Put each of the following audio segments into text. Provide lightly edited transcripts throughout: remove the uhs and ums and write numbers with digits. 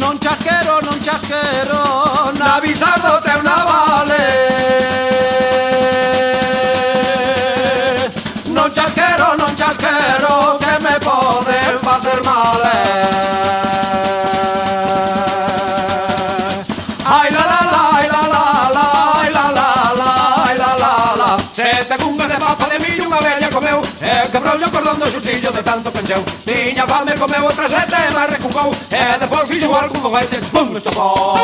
Non chasquero, na Bizardo te una vale. Non chasquero, que me poden facer mal. Ai la la la, ai la la la, ai la la la, ai la la la. Sete cungas de papa de millo unha vella comeu, e quebrou-lle o cordón do xustillo de tanto pencheu. Tiña fame, comeu outra sete e máis recuncou, e depois fixo igual como foguete, pum, estopou.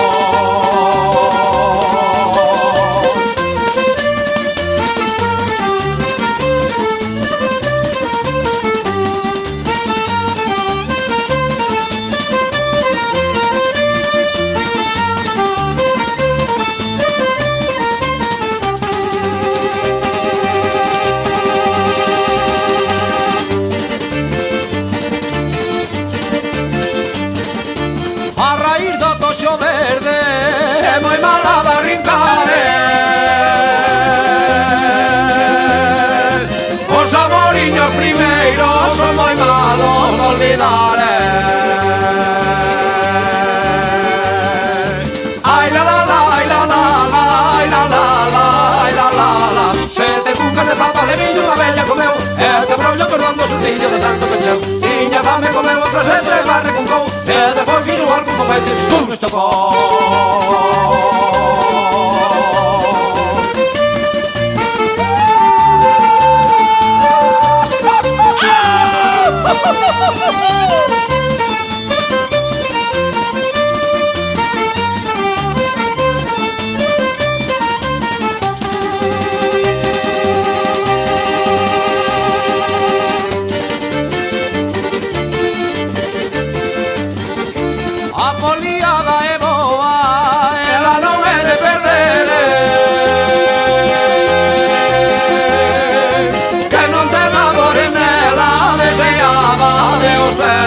Toxo verde é moi mala de arrincar. Os amoriños primeiros son moi malos de olvidar. Ai la la la, ai la la la, ai la la la, ai la la la. Sete cucas de papa de millo unha vella comeu, e quebrou-lle o cordón do xustillo de tanto pencheu. Tiña fame, comeu outra sete e máis recuncou, e depois fixo algo como foguete, pum, estopou. A foliada é boa, ela non é de perder. Que non ten amores nela, deseaba de usted.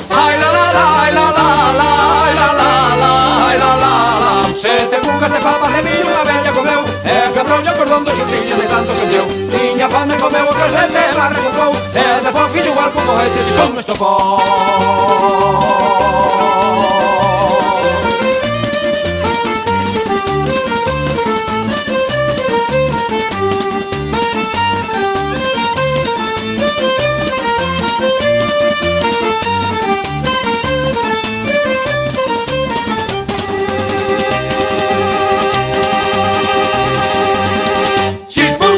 Ai la la la, ai la la la, ai la la la, ai la la la. Sete cucas de papa de millo unha vella comeu, e quebrou-lle o cordón do xustillo de tanto pencheu. Tiña fame, comeu outra sete e máis recuncou, e depois fixo igual como foguetes, pum, estopou. Chispum.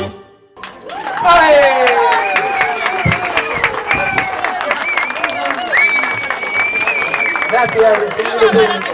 Gracias.